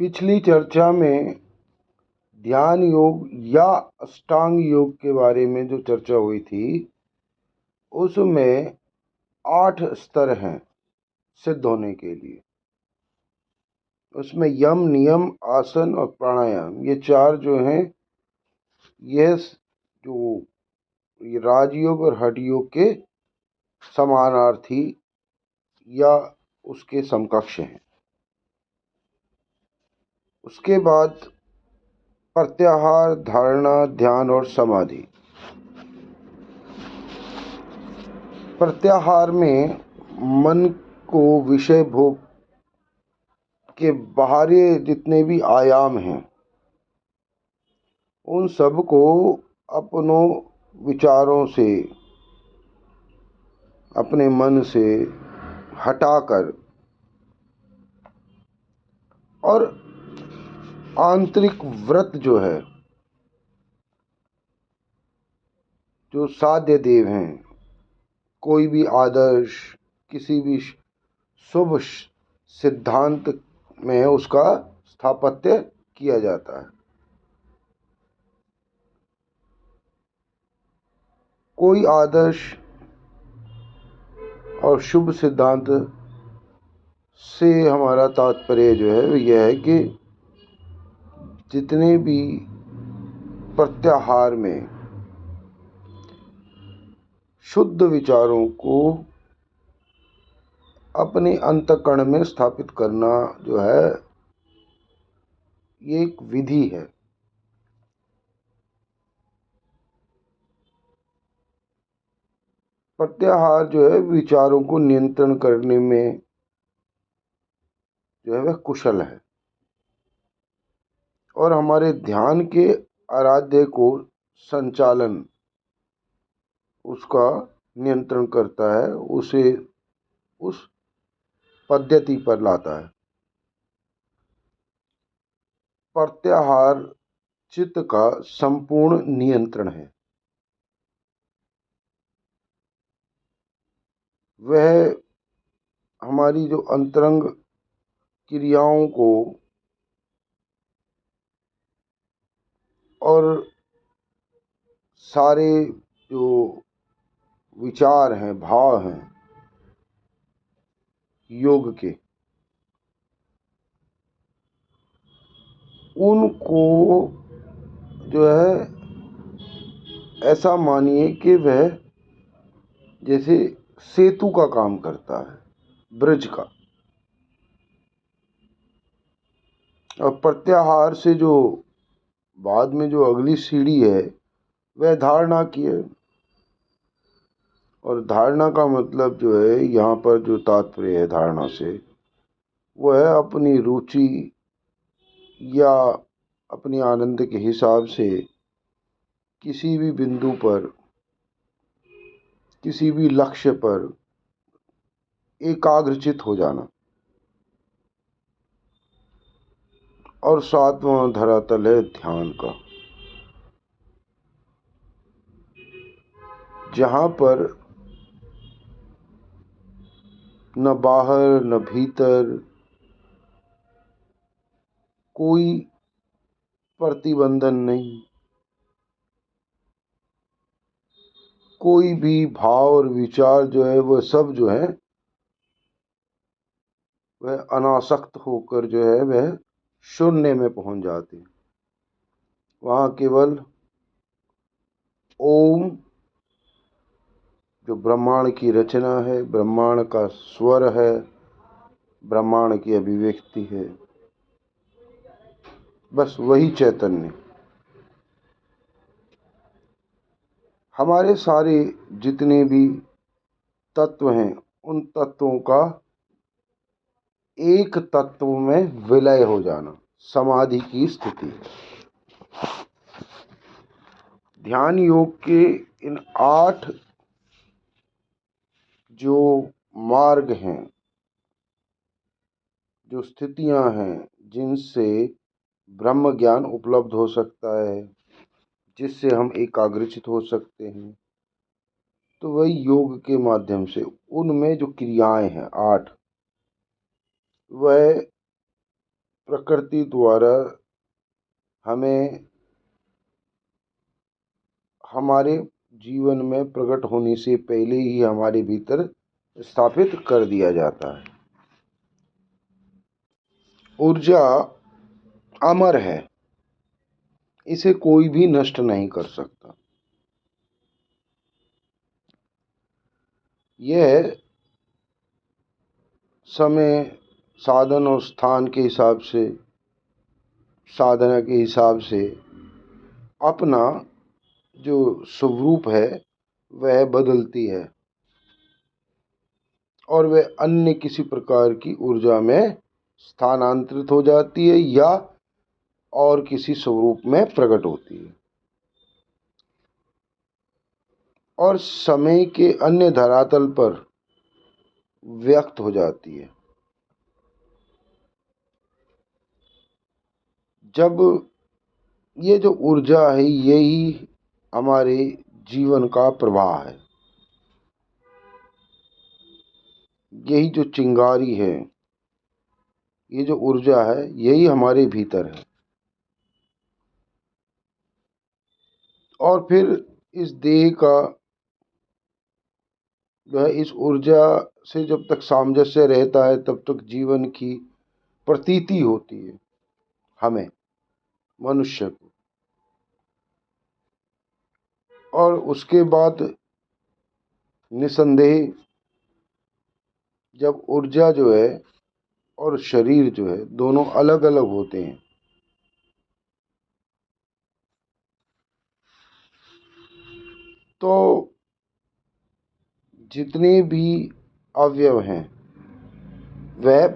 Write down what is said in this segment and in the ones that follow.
पिछली चर्चा में ध्यान योग या अष्टांग योग के बारे में जो चर्चा हुई थी उसमें 8 स्तर हैं सिद्ध होने के लिए। उसमें यम, नियम, आसन और प्राणायाम, ये 4 जो हैं, यह जो ये राजयोग और हठ योग के समानार्थी या उसके समकक्ष हैं। उसके बाद प्रत्याहार, धारणा, ध्यान और समाधि। प्रत्याहार में मन को विषय भोग के बाहरी जितने भी आयाम हैं उन सब को अपनों विचारों से, अपने मन से हटाकर और आंतरिक व्रत जो है, जो साध्य देव हैं, कोई भी आदर्श, किसी भी शुभ सिद्धांत में उसका स्थापत्य किया जाता है। कोई आदर्श और शुभ सिद्धांत से हमारा तात्पर्य जो है यह है कि जितने भी प्रत्याहार में शुद्ध विचारों को अपने अंतःकरण में स्थापित करना जो है ये एक विधि है। प्रत्याहार जो है विचारों को नियंत्रण करने में जो है वह कुशल है और हमारे ध्यान के आराध्य को संचालन उसका नियंत्रण करता है, उसे उस पद्धति पर लाता है। प्रत्याहार चित्त का संपूर्ण नियंत्रण है। वह हमारी जो अंतरंग क्रियाओं को और सारे जो विचार हैं, भाव हैं योग के, उनको जो है ऐसा मानिए कि वह जैसे सेतु का काम करता है, ब्रिज का। और प्रत्याहार से जो बाद में जो अगली सीढ़ी है वह धारणा की है। और धारणा का मतलब जो है यहाँ पर जो तात्पर्य है धारणा से, वह है अपनी रुचि या अपनी आनंद के हिसाब से किसी भी बिंदु पर, किसी भी लक्ष्य पर एकाग्रचित हो जाना। और 7वां धरातल है ध्यान का, जहाँ पर न बाहर न भीतर कोई प्रतिबंधन नहीं, कोई भी भाव और विचार जो है वह सब जो है वह अनासक्त होकर जो है वह शून्य में पहुंच जाते हैं। वहाँ केवल ओम जो ब्रह्मांड की रचना है, ब्रह्मांड का स्वर है, ब्रह्मांड की अभिव्यक्ति है, बस वही चैतन्य। हमारे सारे जितने भी तत्व हैं उन तत्वों का एक तत्व में विलय हो जाना समाधि की स्थिति है। ध्यान योग के इन 8 जो मार्ग हैं, जो स्थितियां हैं जिनसे ब्रह्म ज्ञान उपलब्ध हो सकता है, जिससे हम एकाग्रचित हो सकते हैं, तो वही योग के माध्यम से उनमें जो क्रियाएं हैं 8, वह प्रकृति द्वारा हमें हमारे जीवन में प्रकट होने से पहले ही हमारे भीतर स्थापित कर दिया जाता है। ऊर्जा अमर है, इसे कोई भी नष्ट नहीं कर सकता। यह समय, साधन और स्थान के हिसाब से, साधना के हिसाब से अपना जो स्वरूप है वह बदलती है और वह अन्य किसी प्रकार की ऊर्जा में स्थानांतरित हो जाती है या और किसी स्वरूप में प्रकट होती है और समय के अन्य धरातल पर व्यक्त हो जाती है। जब ये जो ऊर्जा है यही हमारे जीवन का प्रवाह है, यही जो चिंगारी है, ये जो ऊर्जा है यही हमारे भीतर है। और फिर इस देह का वह इस ऊर्जा से जब तक सामंजस्य रहता है तब तक जीवन की प्रतीति होती है हमें, मनुष्य को। और उसके बाद निसंदेह जब ऊर्जा जो है और शरीर जो है दोनों अलग अलग होते हैं तो जितने भी अवयव हैं वह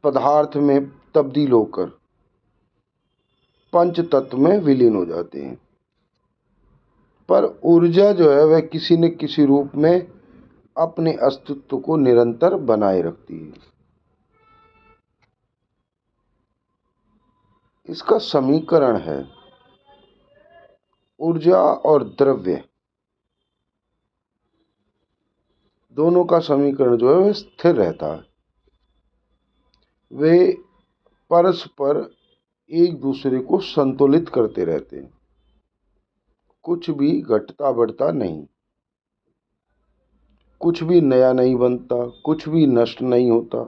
पदार्थ में तब्दील होकर पंच तत्व में विलीन हो जाते हैं, पर ऊर्जा जो है वह किसी न किसी रूप में अपने अस्तित्व को निरंतर बनाए रखती है। इसका समीकरण है ऊर्जा और द्रव्य दोनों का समीकरण जो है वह स्थिर रहता है। वे परस्पर एक दूसरे को संतुलित करते रहते हैं, कुछ भी घटता बढ़ता नहीं, कुछ भी नया नहीं बनता, कुछ भी नष्ट नहीं होता।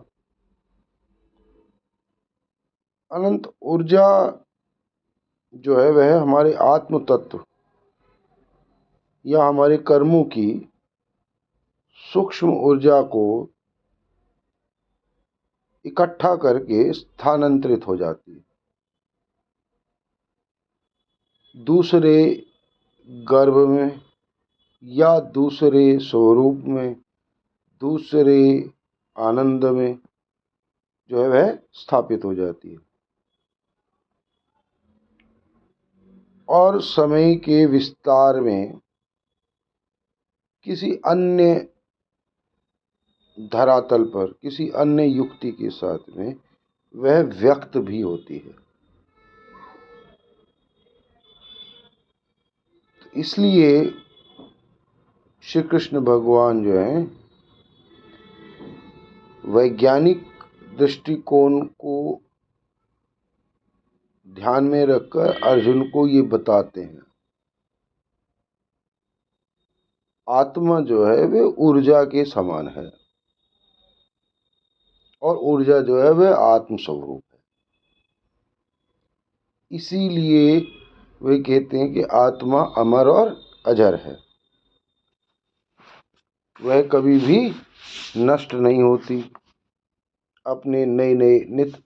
अनंत ऊर्जा जो है वह हमारे आत्म तत्व या हमारे कर्मों की सूक्ष्म ऊर्जा को इकट्ठा करके स्थानांतरित हो जाती है दूसरे गर्भ में या दूसरे स्वरूप में, दूसरे आनंद में जो है वह स्थापित हो जाती है। और समय के विस्तार में किसी अन्य धरातल पर, किसी अन्य युक्ति के साथ में वह व्यक्त भी होती है। इसलिए श्री कृष्ण भगवान जो है वैज्ञानिक दृष्टिकोण को ध्यान में रखकर अर्जुन को ये बताते हैं, आत्मा जो है वह ऊर्जा के समान है और ऊर्जा जो है वह आत्म स्वरूप है। इसीलिए वे कहते हैं कि आत्मा अमर और अजर है, वह कभी भी नष्ट नहीं होती, अपने नए नए नित्य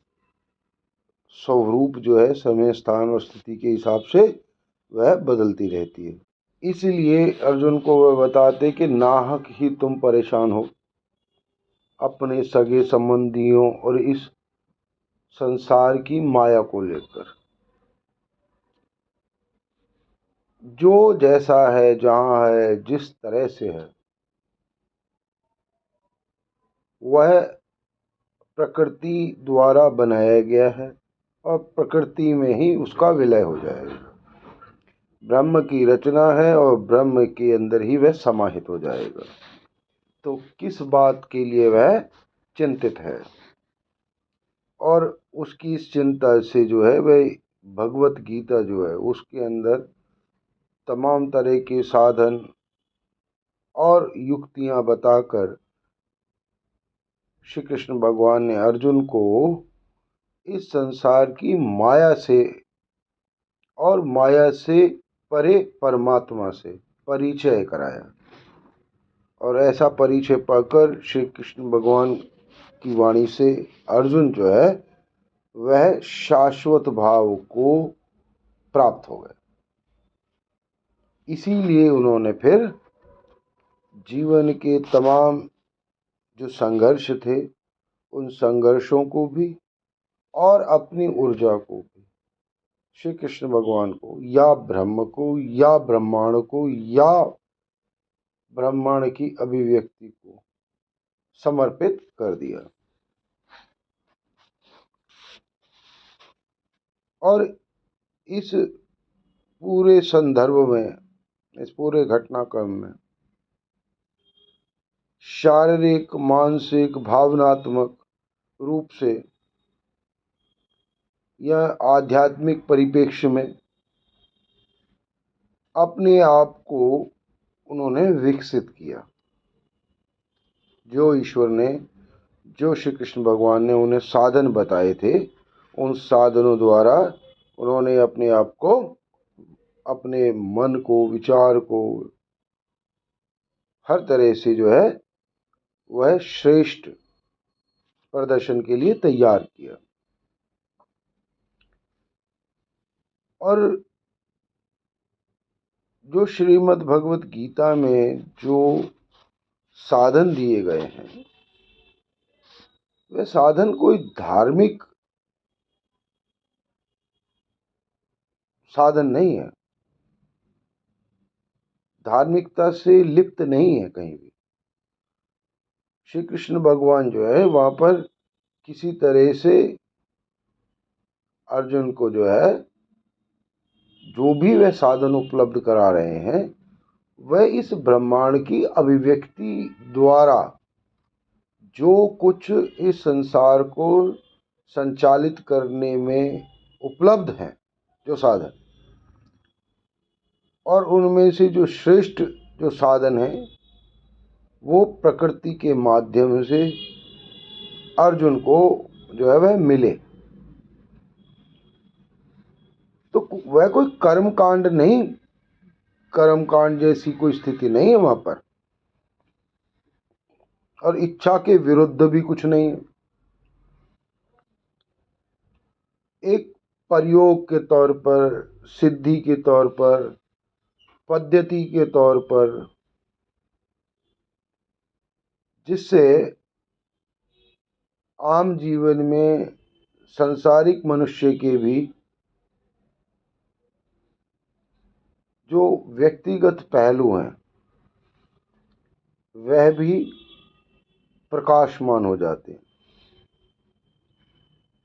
स्वरूप जो है समय, स्थान और स्थिति के हिसाब से वह बदलती रहती है। इसलिए अर्जुन को वह बताते कि नाहक ही तुम परेशान हो अपने सगे संबंधियों और इस संसार की माया को लेकर। जो जैसा है, जहाँ है, जिस तरह से है वह प्रकृति द्वारा बनाया गया है और प्रकृति में ही उसका विलय हो जाएगा। ब्रह्म की रचना है और ब्रह्म के अंदर ही वह समाहित हो जाएगा। तो किस बात के लिए वह चिंतित है? और उसकी इस चिंता से जो है वह भगवत गीता जो है उसके अंदर तमाम तरह के साधन और युक्तियां बताकर श्री कृष्ण भगवान ने अर्जुन को इस संसार की माया से और माया से परे परमात्मा से परिचय कराया। और ऐसा परिचय पाकर श्री कृष्ण भगवान की वाणी से अर्जुन जो है वह शाश्वत भाव को प्राप्त हो गए। इसीलिए उन्होंने फिर जीवन के तमाम जो संघर्ष थे उन संघर्षों को भी और अपनी ऊर्जा को भी श्री कृष्ण भगवान को या ब्रह्म को या ब्रह्मांड को या ब्रह्मांड की अभिव्यक्ति को समर्पित कर दिया। और इस पूरे संदर्भ में, इस पूरे घटनाक्रम में शारीरिक, मानसिक, भावनात्मक रूप से या आध्यात्मिक परिप्रेक्ष्य में अपने आप को उन्होंने विकसित किया। जो ईश्वर ने, जो श्री कृष्ण भगवान ने उन्हें साधन बताए थे, उन साधनों द्वारा उन्होंने अपने आप को, अपने मन को, विचार को हर तरह से जो है वह श्रेष्ठ प्रदर्शन के लिए तैयार किया। और जो श्रीमद् भगवत गीता में जो साधन दिए गए हैं वह साधन कोई धार्मिक साधन नहीं है, धार्मिकता से लिप्त नहीं है कहीं भी। श्री कृष्ण भगवान जो है वहां पर किसी तरह से अर्जुन को जो है जो भी वह साधन उपलब्ध करा रहे हैं वह इस ब्रह्मांड की अभिव्यक्ति द्वारा जो कुछ इस संसार को संचालित करने में उपलब्ध हैं जो साधन, और उनमें से जो श्रेष्ठ जो साधन है वो प्रकृति के माध्यम से अर्जुन को जो है वह मिले। तो वह कोई कर्म कांड नहीं, कर्म कांड जैसी कोई स्थिति नहीं है वहां पर, और इच्छा के विरुद्ध भी कुछ नहीं है। एक प्रयोग के तौर पर, सिद्धि के तौर पर, पद्धति के तौर पर, जिससे आम जीवन में संसारिक मनुष्य के भी जो व्यक्तिगत पहलू हैं वह भी प्रकाशमान हो जाते हैं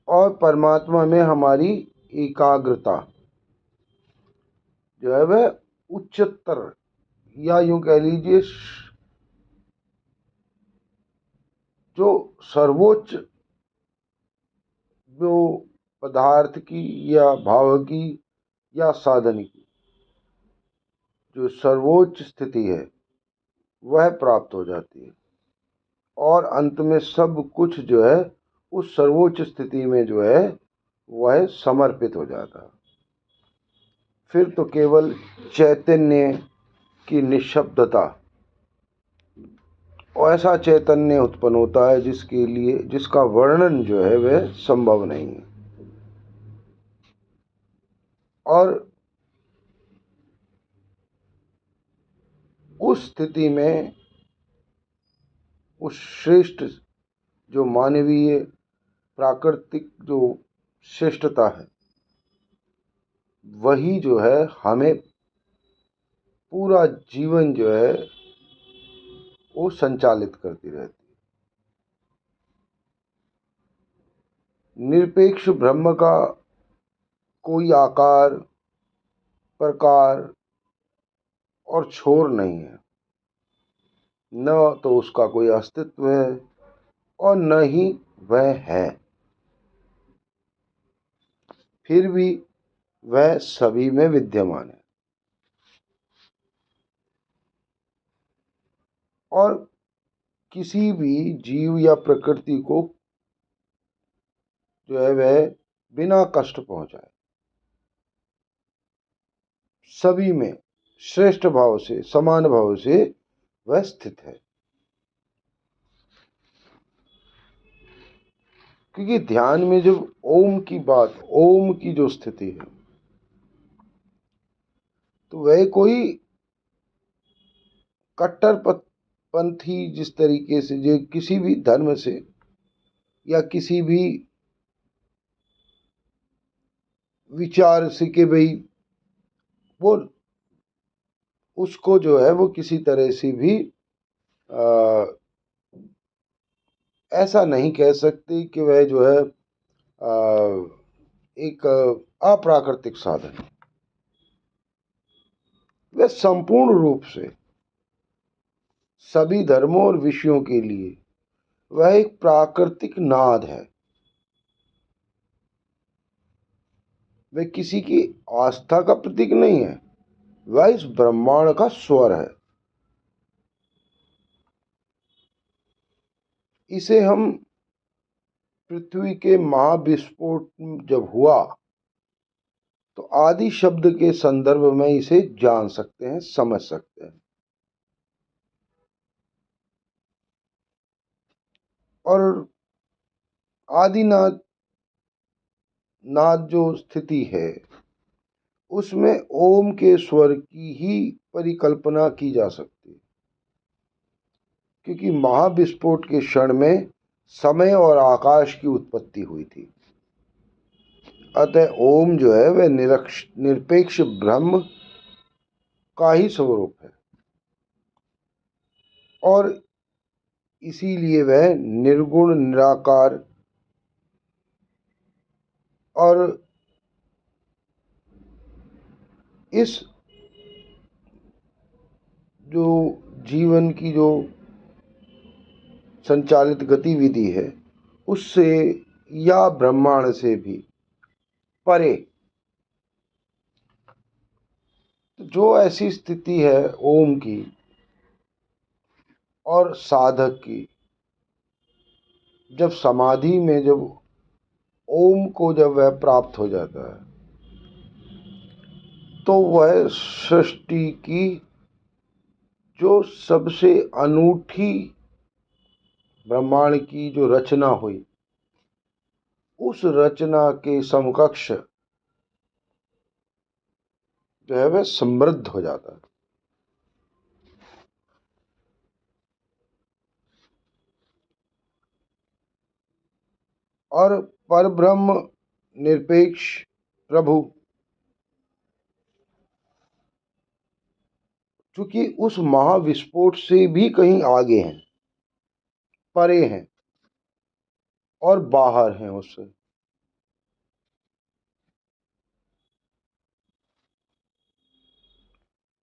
और परमात्मा में हमारी एकाग्रता जो है वह उच्चतर, या यूं कह लीजिए जो सर्वोच्च जो पदार्थ की या भाव की या साधन की जो सर्वोच्च स्थिति है वह प्राप्त हो जाती है। और अंत में सब कुछ जो है उस सर्वोच्च स्थिति में जो है वह समर्पित हो जाता है। फिर तो केवल चैतन्य की निःशब्दता, और ऐसा चैतन्य उत्पन्न होता है जिसके लिए, जिसका वर्णन जो है वह संभव नहीं है। और उस स्थिति में उस श्रेष्ठ जो मानवीय प्राकृतिक जो श्रेष्ठता है वही जो है हमें पूरा जीवन जो है वो संचालित करती रहती है। निरपेक्ष ब्रह्म का कोई आकार, प्रकार और छोर नहीं है, न तो उसका कोई अस्तित्व है और न ही वह है। फिर भी वह सभी में विद्यमान है। और किसी भी जीव या प्रकृति को जो है वह बिना कष्ट पहुंचाए सभी में श्रेष्ठ भाव से, समान भाव से वह स्थित है। क्योंकि ध्यान में जब ओम की बात, ओम की जो स्थिति है, तो वह कोई कट्टरपंथी जिस तरीके से जो किसी भी धर्म से या किसी भी विचार से कि भाई वो उसको जो है वो किसी तरह से भी ऐसा नहीं कह सकते कि वह जो है एक अप्राकृतिक साधन है। वह संपूर्ण रूप से सभी धर्मों और विषयों के लिए वह एक प्राकृतिक नाद है। वह किसी की आस्था का प्रतीक नहीं है, वह इस ब्रह्मांड का स्वर है। इसे हम पृथ्वी के महाविस्फोट जब हुआ तो आदि शब्द के संदर्भ में इसे जान सकते हैं, समझ सकते हैं। और आदिनाद नाद जो स्थिति है उसमें ओम के स्वर की ही परिकल्पना की जा सकती है। क्योंकि महाविस्फोट के क्षण में समय और आकाश की उत्पत्ति हुई थी। अतः ओम जो है वह निरपेक्ष ब्रह्म का ही स्वरूप है और इसीलिए वह निर्गुण, निराकार और इस जो जीवन की जो संचालित गतिविधि है उससे या ब्रह्मांड से भी परे। जो ऐसी स्थिति है ओम की और साधक की, जब समाधि में जब ओम को जब वह प्राप्त हो जाता है तो वह सृष्टि की जो सबसे अनूठी ब्रह्मांड की जो रचना हुई उस रचना के समकक्ष जो है वह समृद्ध हो जाता है। और परब्रह्म निरपेक्ष प्रभु चूंकि उस महाविस्फोट से भी कहीं आगे हैं, परे हैं और बाहर हैं उससे।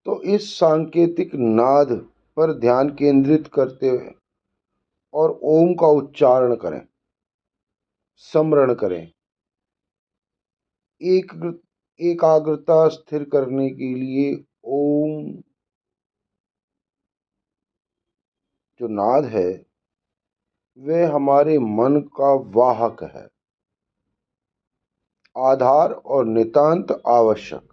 तो इस सांकेतिक नाद पर ध्यान केंद्रित करते हुए और ओम का उच्चारण करें, स्मरण करें। एक एकाग्रता स्थिर करने के लिए ओम जो नाद है वह हमारे मन का वाहक है, आधार और नितांत आवश्यक।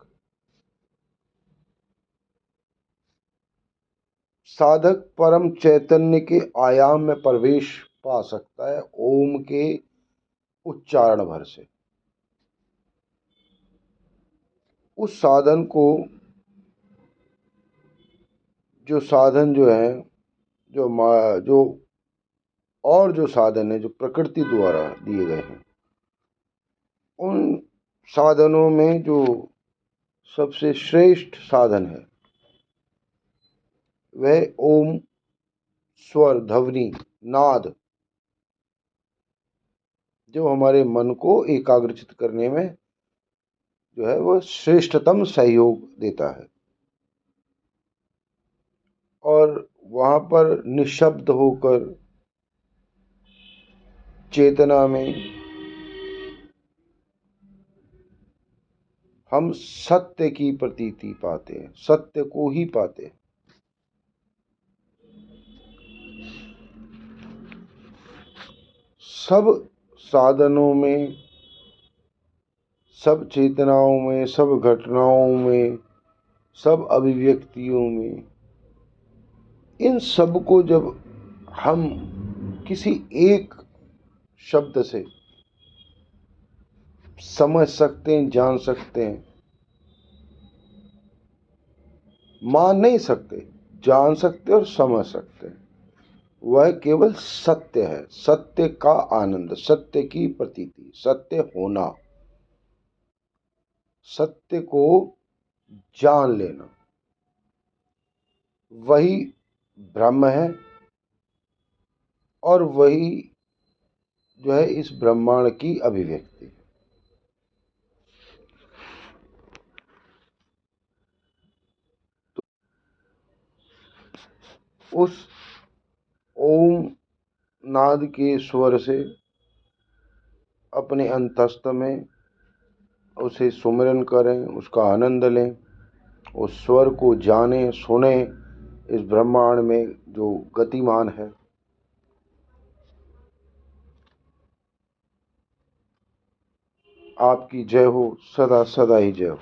साधक परम चैतन्य के आयाम में प्रवेश पा सकता है ओम के उच्चारण भर से। उस साधन को जो साधन जो है जो और जो साधन है जो प्रकृति द्वारा दिए गए हैं, उन साधनों में जो सबसे श्रेष्ठ साधन है वह ओम स्वर, ध्वनि, नाद जो हमारे मन को एकाग्रचित करने में जो है वह श्रेष्ठतम सहयोग देता है। और वहाँ पर निशब्द होकर चेतना में हम सत्य की प्रतीति पाते हैं, सत्य को ही पाते हैं। सब साधनों में, सब चेतनाओं में, सब घटनाओं में, सब अभिव्यक्तियों में, इन सब को जब हम किसी एक शब्द से समझ सकते हैं, जान सकते हैं, मान नहीं सकते, जान सकते और समझ सकते हैं, वह केवल सत्य है। सत्य का आनंद, सत्य की प्रतीति, सत्य होना, सत्य को जान लेना, वही ब्रह्म है। और वही जो है इस ब्रह्मांड की अभिव्यक्ति है। तो उस ओम नाद के स्वर से अपने अंतस्थ में उसे सुमिरन करें, उसका आनंद लें, उस स्वर को जानें, सुनें, इस ब्रह्मांड में जो गतिमान है। आपकी जय हो, सदा सदा ही जय हो।